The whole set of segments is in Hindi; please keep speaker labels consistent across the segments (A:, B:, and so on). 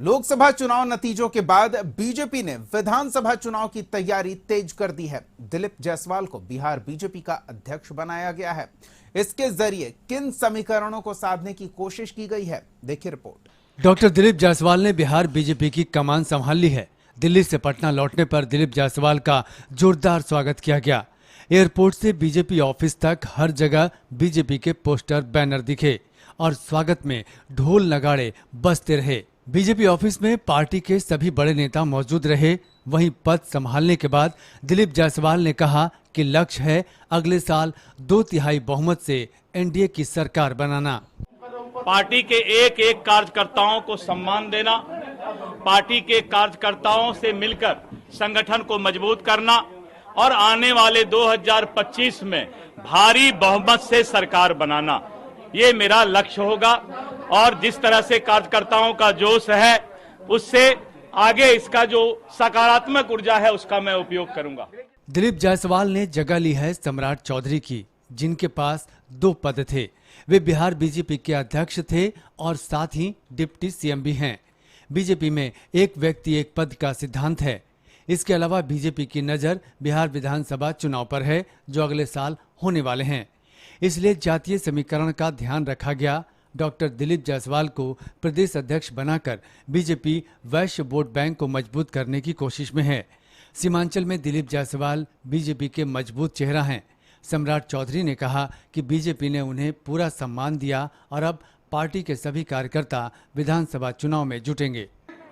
A: लोकसभा चुनाव नतीजों के बाद बीजेपी ने विधानसभा चुनाव की तैयारी तेज कर दी है। दिलीप जायसवाल को बिहार बीजेपी का अध्यक्ष बनाया गया है। इसके जरिए किन समीकरणों को साधने की कोशिश की गई है, देखिए रिपोर्ट।
B: डॉक्टर दिलीप जायसवाल ने बिहार बीजेपी की कमान संभाल ली है। दिल्ली से पटना लौटने पर दिलीप जायसवाल का जोरदार स्वागत किया गया। एयरपोर्ट से बीजेपी ऑफिस तक हर जगह बीजेपी के पोस्टर, बैनर दिखे और स्वागत में ढोल नगाड़े बजते रहे। बीजेपी ऑफिस में पार्टी के सभी बड़े नेता मौजूद रहे। वहीं पद संभालने के बाद दिलीप जायसवाल ने कहा कि लक्ष्य है अगले साल 2/3 बहुमत से एनडीए की सरकार बनाना।
C: पार्टी के एक एक कार्यकर्ताओं को सम्मान देना, पार्टी के कार्यकर्ताओं से मिलकर संगठन को मजबूत करना और आने वाले 2025 में भारी बहुमत से सरकार बनाना, ये मेरा लक्ष्य होगा। और जिस तरह से कार्यकर्ताओं का जोश है, उससे आगे इसका जो सकारात्मक ऊर्जा है उसका मैं उपयोग करूंगा।
B: दिलीप जायसवाल ने जगह ली है सम्राट चौधरी की, जिनके पास 2 पद थे। वे बिहार बीजेपी के अध्यक्ष थे और साथ ही डिप्टी सीएम भी हैं। बीजेपी में एक व्यक्ति एक पद का सिद्धांत है। इसके अलावा बीजेपी की नजर बिहार विधानसभा चुनाव पर है, जो अगले साल होने वाले हैं। इसलिए जातीय समीकरण का ध्यान रखा गया। डॉक्टर दिलीप जायसवाल को प्रदेश अध्यक्ष बनाकर बीजेपी वैश्य वोट बैंक को मजबूत करने की कोशिश में है। सीमांचल में दिलीप जायसवाल बीजेपी के मजबूत चेहरा हैं। सम्राट चौधरी ने कहा कि बीजेपी ने उन्हें पूरा सम्मान दिया और अब पार्टी के सभी कार्यकर्ता विधानसभा चुनाव में जुटेंगे।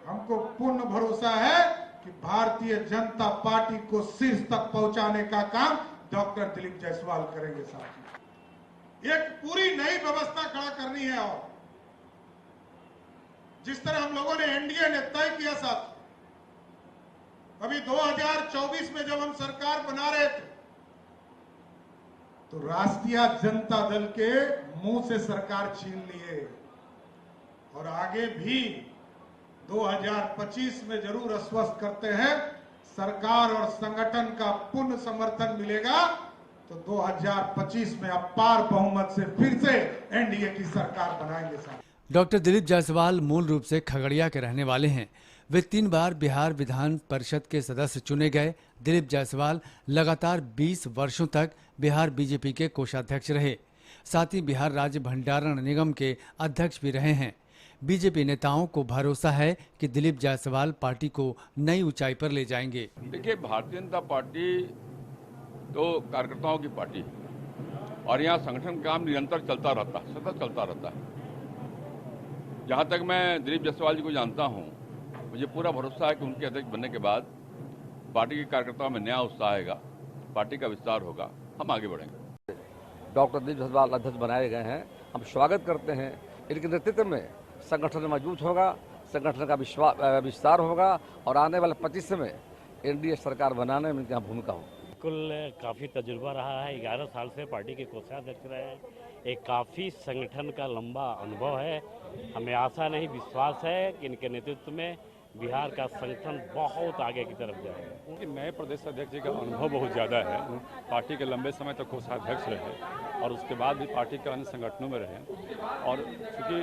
D: हमको पूर्ण भरोसा है कि भारतीय जनता पार्टी को शीर्ष तक पहुंचाने का काम डॉक्टर दिलीप जायसवाल करेंगे। साथ एक पूरी नई व्यवस्था खड़ा करनी है और जिस तरह हम लोगों ने एनडीए ने तय किया साथ, अभी 2024 में जब हम सरकार बना रहे थे तो राष्ट्रीय जनता दल के मुंह से सरकार छीन लिए और आगे भी 2025 में जरूर आश्वस्त करते हैं सरकार और संगठन का पूर्ण समर्थन मिलेगा तो 2025 में अपार बहुमत से फिर से एनडीए की सरकार बनाएंगे। साहब,
B: डॉक्टर दिलीप जायसवाल मूल रूप से खगड़िया के रहने वाले हैं। वे 3 बार बिहार विधान परिषद के सदस्य चुने गए। दिलीप जायसवाल लगातार 20 वर्षों तक बिहार बीजेपी के कोषाध्यक्ष रहे। साथ ही बिहार राज्य भंडारण निगम के अध्यक्ष भी रहे हैं। बीजेपी नेताओं को भरोसा है कि दिलीप जायसवाल पार्टी को नई ऊंचाई पर ले जाएंगे।
E: देखिए, भारतीय जनता पार्टी तो कार्यकर्ताओं की पार्टी और यहाँ संगठन काम निरंतर चलता रहता है, सतत चलता रहता है। जहाँ तक मैं दिलीप जायसवाल जी को जानता हूँ, मुझे पूरा भरोसा है कि उनके अध्यक्ष बनने के बाद पार्टी के कार्यकर्ताओं में नया उत्साह आएगा, पार्टी का विस्तार होगा, हम आगे बढ़ेंगे।
F: डॉक्टर दिलीप जायसवाल अध्यक्ष बनाए गए हैं, हम स्वागत करते हैं। इनके नेतृत्व में संगठन मजबूत होगा, संगठन का विस्तार होगा और आने वाले 25 में एनडीए सरकार बनाने में इनकी भूमिका होगी।
G: बिल्कुल काफ़ी तजुर्बा रहा है। 11 साल से पार्टी के कोषाध्यक्ष रहे हैं। एक काफ़ी संगठन का लंबा अनुभव है। हमें आशा नहीं, विश्वास है कि इनके नेतृत्व में बिहार का संगठन बहुत आगे की तरफ जाएगा।
H: उनके नए प्रदेश अध्यक्ष जी का अनुभव बहुत ज़्यादा है। पार्टी के लंबे समय तक कोषाध्यक्ष रहे और उसके बाद भी पार्टी के अन्य संगठनों में रहे और चूँकि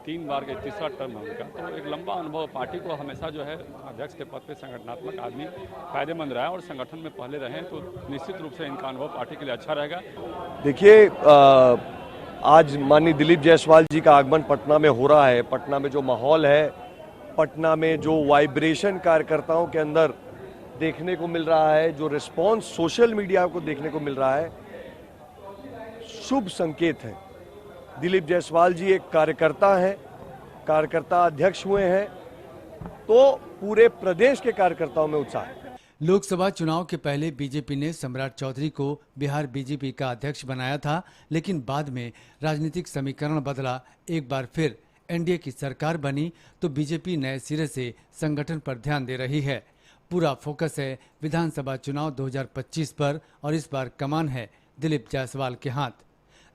H: 3 बार का तीसरा टर्म है उनका, तो एक लंबा अनुभव पार्टी को हमेशा जो है अध्यक्ष के पद पर संगठनात्मक आदमी फायदेमंद रहा है और संगठन में पहले रहे तो निश्चित रूप से इनका अनुभव पार्टी के लिए अच्छा रहेगा।
I: देखिए, आज माननीय दिलीप जायसवाल जी का आगमन पटना में हो रहा है। पटना में जो माहौल है, पटना में जो वाइब्रेशन कार्यकर्ताओं के अंदर देखने को मिल रहा है, जो रिस्पांस सोशल मीडिया को देखने को मिल रहा है, शुभ संकेत है। दिलीप जायसवाल जी एक कार्यकर्ता हैं, कार्यकर्ता अध्यक्ष हुए हैं, तो पूरे प्रदेश के कार्यकर्ताओं में उत्साह है।
B: लोकसभा चुनाव के पहले बीजेपी ने सम्राट चौधरी को बिहार बीजेपी का अध्यक्ष बनाया था, लेकिन बाद में राजनीतिक समीकरण बदला। एक बार फिर एनडीए की सरकार बनी तो बीजेपी नए सिरे से संगठन पर ध्यान दे रही है। पूरा फोकस है विधानसभा चुनाव 2025 पर और इस बार कमान है दिलीप जायसवाल के हाथ।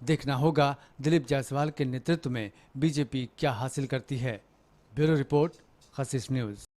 B: देखना होगा दिलीप जायसवाल के नेतृत्व में बीजेपी क्या हासिल करती है। ब्यूरो रिपोर्ट, खसीस न्यूज।